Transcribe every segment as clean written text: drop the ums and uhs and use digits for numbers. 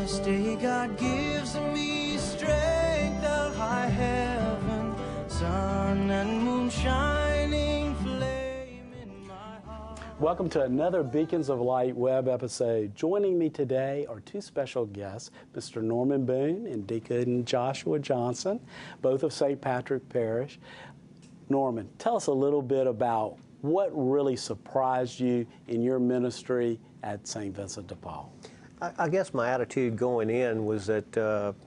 honesty. God gives me strength, a high heaven, sun and moon shining, flame in my heart. Welcome to another Beacons of Light web episode. Joining me today are two special guests, Mr. Norman Boone and Deacon Joshua Johnson, both of St. Patrick Parish. Norman, tell us a little bit about what really surprised you in your ministry at St. Vincent de Paul. I guess my attitude going in was that,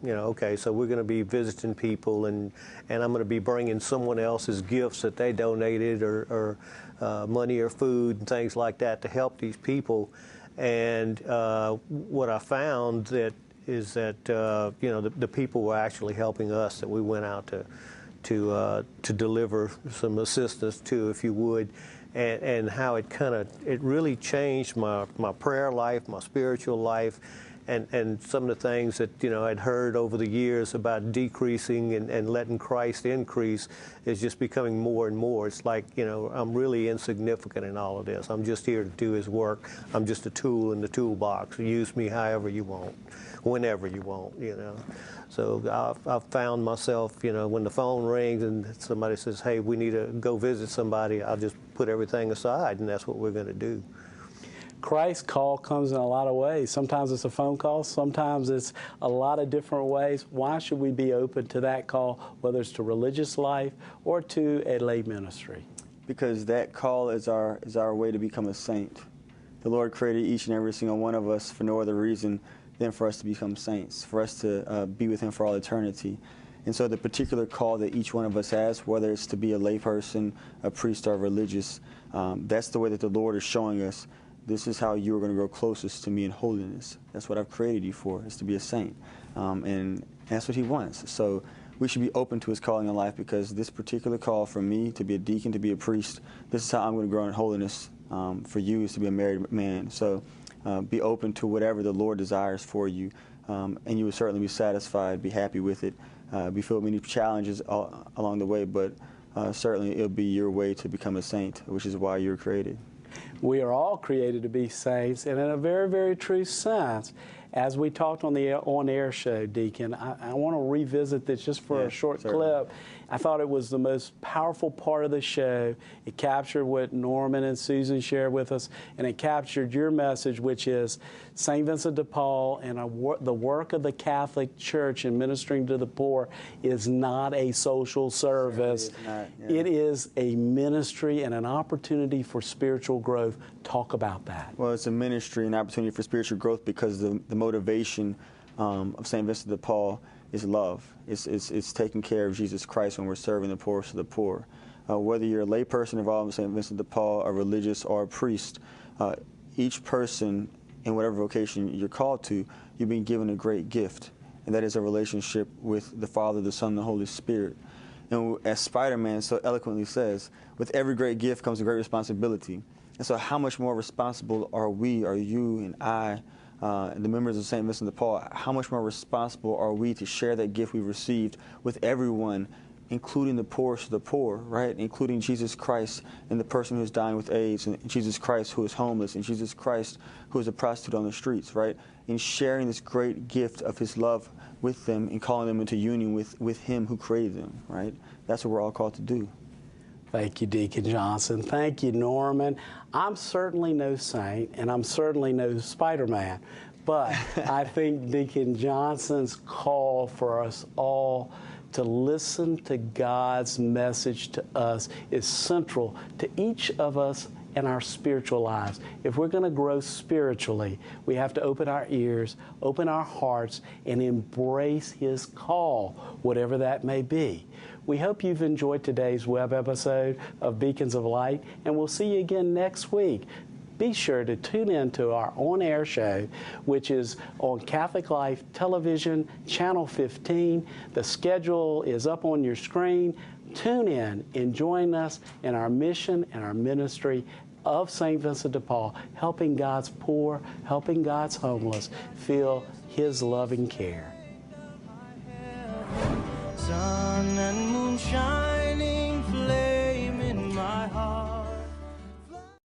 okay, so we're going to be visiting people and I'm going to be bringing someone else's gifts that they donated or money or food and things like that to help these people. And what I found is that the people were actually helping us, that we went out to deliver some assistance to, if you would. And how it really changed my prayer life, my spiritual life, and some of the things that I'd heard over the years about decreasing and letting Christ increase is just becoming more and more. It's like I'm really insignificant in all of this. I'm just here to do His work. I'm just a tool in the toolbox. Use me however you want, whenever you want. So I've found myself, when the phone rings and somebody says, hey, we need to go visit somebody, I'll just put everything aside, and that's what we're going to do. Christ's call comes in a lot of ways. Sometimes it's a phone call, sometimes it's a lot of different ways. Why should we be open to that call, whether it's to religious life or to a lay ministry? Because that call is our way to become a saint. The Lord created each and every single one of us for no other reason than for us to become saints, for us to be with Him for all eternity. And so the particular call that each one of us has, whether it's to be a layperson, a priest, or religious, that's the way that the Lord is showing us, this is how you're going to grow closest to me in holiness. That's what I've created you for, is to be a saint. And that's what He wants. So we should be open to His calling in life, because this particular call for me to be a deacon, to be a priest, this is how I'm going to grow in holiness. For you is to be a married man. So be open to whatever the Lord desires for you, and you will certainly be satisfied, be happy with it, be filled with many challenges along the way, but certainly it'll be your way to become a saint, which is why you're created. We are all created to be saints, and in a very, very true sense. As we talked on the on-air show, Deacon, I want to revisit this just for a short clip. I thought it was the most powerful part of the show. It captured what Norman and Susan shared with us, and it captured your message, which is St. Vincent de Paul and the work of the Catholic Church in ministering to the poor is not a social service. It is a ministry and an opportunity for spiritual growth. Talk about that. Well, it's a ministry and opportunity for spiritual growth because the motivation of St. Vincent de Paul is love. It's taking care of Jesus Christ when we're serving the poorest of the poor. Whether you're a layperson involved in St. Vincent de Paul, a religious, or a priest, each person in whatever vocation you're called to, you're being given a great gift, and that is a relationship with the Father, the Son, and the Holy Spirit. And as Spider-Man so eloquently says, with every great gift comes a great responsibility. And so how much more responsible are we, are you and I, the members of St. Vincent de Paul, how much more responsible are we to share that gift we've received with everyone, including the poorest of the poor, right? Including Jesus Christ and the person who's dying with AIDS, and Jesus Christ who is homeless, and Jesus Christ who is a prostitute on the streets, right? In sharing this great gift of His love with them and calling them into union with Him who created them, right? That's what we're all called to do. Thank you, Deacon Johnson. Thank you, Norman. I'm certainly no saint, and I'm certainly no Spider-Man, but I think Deacon Johnson's call for us all to listen to God's message to us is central to each of us in our spiritual lives. If we're going to grow spiritually, we have to open our ears, open our hearts, and embrace His call, whatever that may be. We hope you've enjoyed today's web episode of Beacons of Light, and we'll see you again next week. Be sure to tune in to our on-air show, which is on Catholic Life Television, Channel 15. The schedule is up on your screen. Tune in and join us in our mission and our ministry of St. Vincent de Paul, helping God's poor, helping God's homeless feel His loving care. Sun and moon shine.